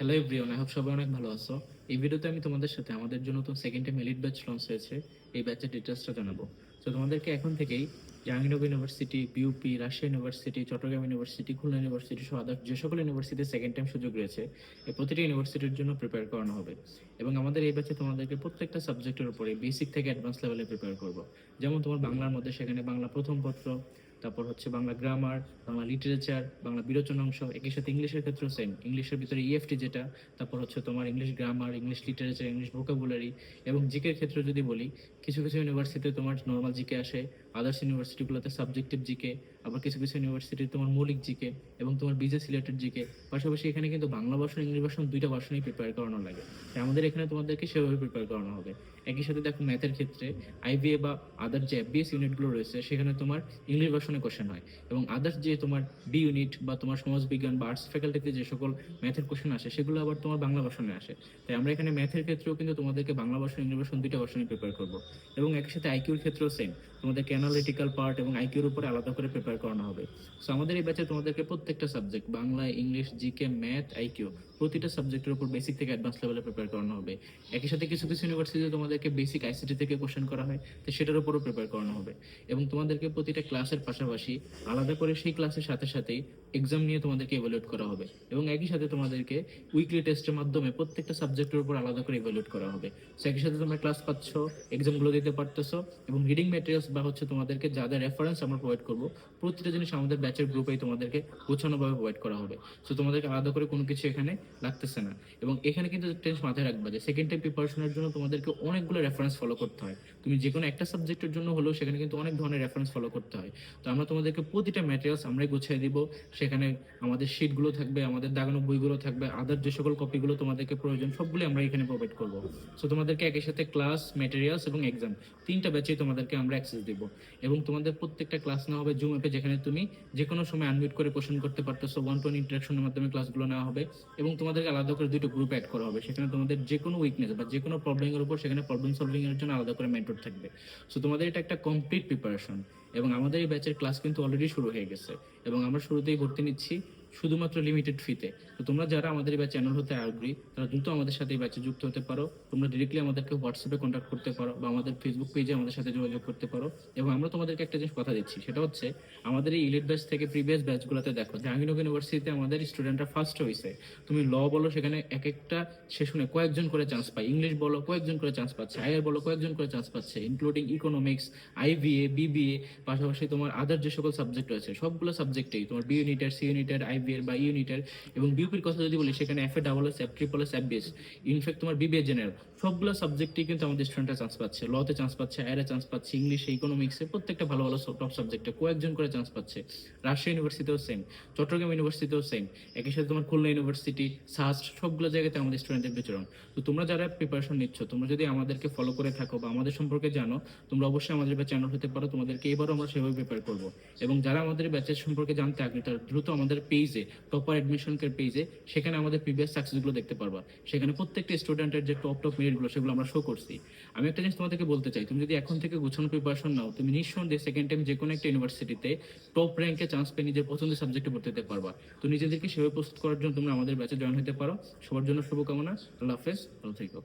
Hello everyone, I hope সবাই অনেক ভালো আছো। এই ভিডিওতে আমি তোমাদের সাথে আমাদের জন্য নতুন second time elite batch launch হয়েছে এই ব্যাচের ডিটেলসটা জানাবো। তো তোমাদেরকে এখন থেকেই Jahangirnagar university, BUP, Rajshahi university, Chattogram university, Khulna university সহ আদার্স যে সকল ইউনিভার্সিটিতে সেকেন্ড টাইম সুযোগ রয়েছে এই প্রতিটি ইউনিভার্সিটির জন্য প্রিপেয়ার করানো হবে। এবং আমাদের এই ব্যাচে তোমাদেরকে প্রত্যেকটা সাবজেক্টের উপরে বেসিক থেকে অ্যাডভান্স লেভেলে প্রিপেয়ার করবো। যেমন তোমার বাংলার মধ্যে সেখানে বাংলা প্রথম পত্র, তারপর হচ্ছে বাংলা গ্রামার, বাংলা লিটারেচার, বাংলা বিরোচন অংশ, একই সাথে ইংলিশের ক্ষেত্রেও সেম, ইংলিশের ভিতরে ইএফটি যেটা, তারপর হচ্ছে তোমার English grammar, English literature, English vocabulary. এবং জিকের ক্ষেত্রে যদি বলি, কিছু কিছু ইউনিভার্সিটিতে তোমার নর্মাল জিকে আসে, আদার্স ইউনিভার্সিটিগুলোতে সাবজেক্টিভ জিকে, আবার কিছু কিছু ইউনিভার্সিটি তোমার মৌলিক জিকে এবং তোমার বিজনেস রিলেটেড জিকে। পাশাপাশি এখানে কিন্তু বাংলা ভার্সন ইংলিশ ভার্সন দুইটা ভার্সনই প্রিপেয়ার করানো লাগে। তাই আমাদের এখানে তোমাদেরকে সেভাবে প্রিপেয়ার করানো হবে। একই সাথে দেখো ম্যাথের ক্ষেত্রে আইবিএ বা আদার যে এফবিএস ইউনিটগুলো রয়েছে সেখানে তোমার ইংলিশ ভার্সনে কোশ্চেন হয়, এবং আদার্স যে তোমার বি ইউনিট বা তোমার সমাজ বিজ্ঞান বা আর্টস ফ্যাকাল্টিতে যে সকল ম্যাথের কোশ্চেন আসে সেগুলো আবার তোমার বাংলা ভার্সনে আসে। তাই আমরা এখানে ম্যাথের ক্ষেত্রেও কিন্তু তোমাদেরকে বাংলা ভার্সন ইংলিশ ভার্সন দুইটা ভার্সনে প্রিপেয়ার করবো। এবং একই সাথে আইকিউর ক্ষেত্রেও সেম, তোমাদেরকে অ্যানালিটিক্যাল পার্ট এবং আইকিউর উপরে আলাদা করে প্রিপেয়ার করানো হবে। সো আমাদের এই ব্যাচে তোমাদেরকে প্রত্যেকটা subject Bangla, English, GK, math, IQ প্রতিটা সাবজেক্টের উপর বেসিক থেকে অ্যাডভান্স লেভেলে প্রিপেয়ার করানো হবে। একই সাথে কিছু কিছু ইউনিভার্সিটিতে তোমাদেরকে বেসিক আইসিটি থেকে কোশ্চেন করা হয়, তো সেটার উপরও প্রিপেয়ার করানো হবে। এবং তোমাদেরকে প্রতিটা ক্লাসের পাশাপাশি আলাদা করে সেই ক্লাসের সাথে সাথেই এক্সাম নিয়ে তোমাদেরকে ইভ্যালুয়েট করা হবে। এবং একই সাথে তোমাদেরকে উইকলি টেস্টের মাধ্যমে প্রত্যেকটা সাবজেক্টের উপর আলাদা করে ইভ্যালুয়েট করা হবে। সো একই সাথে তোমরা ক্লাস পাচ্ছ, এক্সামগুলো দিতে পারতেছো, এবং রিডিং ম্যাটেরিয়ালস বা হচ্ছে তোমাদেরকে যা যা রেফারেন্স আমরা প্রোভাইড করবো প্রতিটা জিনিস আমাদের ব্যাচের গ্রুপেই তোমাদেরকে গোছানোভাবে প্রোভাইড করা হবে। সো তোমাদেরকে আলাদা করে কোনো কিছু এখানে লাগতেছে না। এবং এখানে কিন্তু টেন্স মাথায় রাখবা যে সেকেন্ড টাইম প্রিপারেশনের জন্য তোমাদেরকে অনেকগুলো রেফারেন্স ফলো করতে হয়। তুমি যে কোনো একটা সাবজেক্টের জন্য হলেও সেখানে কিন্তু অনেক ধরনের রেফারেন্স ফলো করতে হয়। তো আমরা তোমাদেরকে প্রতিটা ম্যাটেরিয়ালস আমরাই গুছিয়ে দিব। সেখানে আমাদের শিটগুলো থাকবে, আমাদের দাগানো বইগুলো থাকবে, আদার যে সকল কপিগুলো তোমাদেরকে প্রয়োজন সবগুলো আমরা এখানে প্রোভাইড করবো। সো তোমাদেরকে একই সাথে ক্লাস, ম্যাটেরিয়ালস এবং এক্সাম তিনটা ব্যাচে তোমাদেরকে আমরা অ্যাক্সেস দিব। এবং তোমাদের প্রত্যেকটা ক্লাস নেওয়া হবে জুম অ্যাপে, যেখানে তুমি যে কোনো সময় আনমিউট করে কোশ্চেন করতে পারতেছো। ওয়ান টু ওয়ান ইন্টারাকশনের মাধ্যমে ক্লাসগুলো নেওয়া হবে। এবং তোমাদেরকে আলাদা করে দুটো গ্রুপ অ্যাড করা হবে, সেখানে তোমাদের যে কোনো উইকনেস বা যে কোনো প্রবলেমের উপর সেখানে প্রবলেম সলভিং এর জন্য আলাদা করে মেন্টর থাকবে। সো তোমাদের এটা একটা কমপ্লিট প্রিপারেশন। এবং আমাদের এই ব্যাচের ক্লাস কিন্তু অলরেডি শুরু হয়ে গেছে, এবং আমরা শুরুতেই ভর্তি নিচ্ছি শুধুমাত্র লিমিটেড ফিতে। তো তোমরা যারা আমাদের এই ব্যাচে চ্যানেল হতে আগ্রহী তারা দ্রুত আমাদের সাথে এই ব্যাচে যুক্ত হতে পারো। তোমরা ডিরেক্টলি আমাদেরকে হোয়াটসঅ্যাপে কন্ট্যাক্ট করতে পারো বা আমাদের ফেসবুক পেজে আমাদের সাথে যোগাযোগ করতে পারো। এবং আমরা তোমাদেরকে একটা জিনিস কথা দিচ্ছি, সেটা হচ্ছে আমাদের এই ইলিট ব্যাচ থেকে প্রিভিয়াস ব্যাচগুলোতে দেখো জাহাঙ্গীরনগর ইউনিভার্সিটিতে আমাদের স্টুডেন্টরা ফার্স্ট হয়েছে। তুমি ল বলো, সেখানে এক একটা সেশনে কয়েকজন করে চান্স পায়, ইংলিশ বলো কয়েকজন করে চান্স পাচ্ছে, আইআর বলো কয়েকজন করে চান্স পাচ্ছে, ইনক্লুডিং ইকোনমিক্স, আইবিএ, বিবিএ, পাশাপাশি তোমার আদার যে সকল সাবজেক্ট রয়েছে সবগুলো সাবজেক্টেই তোমার বি ইউনিটের, সি ইউনিটের, আইবিএর বা ইউনিটের। এবং বিউপির কথা যদি বলি, সেখানে এফ এ double S, F triple S, FBS, in fact তোমার বিবিএ জেনারেল সবগুলো সাবজেক্টেই কিন্তু আমাদের স্টুডেন্টরা চান্স পাচ্ছে। লতে চান্স পাচ্ছে, আইআরে চান্স পাচ্ছে, ইংলিশে, ইকোনমিক্সে, প্রত্যেকটা ভালো ভালো টপ সাবজেক্টে কয়েকজন করে চান্স পাচ্ছে। রাজশাহী ইউনিভার্সিটিও সেম, চট্টগ্রাম ইউনিভার্সিটিও সেম, একই সাথে তোমার খুলনা ইউনিভার্সিটি, সাস্ট, সবগুলো জায়গাতে আমাদের স্টুডেন্টের বিচরণ। তো তোমরা যারা প্রিপারেশন নিচ্ছ, তোমরা যদি আমাদেরকে ফলো করে থাকো বা আমাদের সম্পর্কে জানো, তোমরা অবশ্যই আমাদের চ্যানেল হতে পারো। তোমাদেরকে এবারও আমরা সেভাবে প্রিপেয়ার করবো। এবং যারা আমাদের ব্যাচের সম্পর্কে জানতে আগ্রহী তারা দ্রুত আমাদের পেজে, টপার অ্যাডমিশন কেয়ার পেজে, সেখানে আমাদের প্রিভিয়াস সাকসেসগুলো দেখতে পারবা। সেখানে প্রত্যেকটা স্টুডেন্টের যে টপ টপ মেরিটগুলো সেগুলো আমরা শো করছি। আমি একটা জিনিস তোমাদেরকে বলতে চাই, তুমি যদি এখন থেকে গোছানো প্রিপারেশন নাও, তুমি নিঃসন্দেহে সেকেন্ড টাইম যে কোনো একটা ইউনিভার্সিটিতে টপ র্যাঙ্কে চান্স পেয়ে নিজের পছন্দের সাবজেক্টে ভর্তি হতে পারবা। তো নিজেদেরকে সেভাবে প্রস্তুত করার জন্য তোমরা আমাদের ব্যাচে জয়েন হতে পারো। সবার জন্য শুভকামনা। আল্লাহ হাফেজ, ভালো থেকো।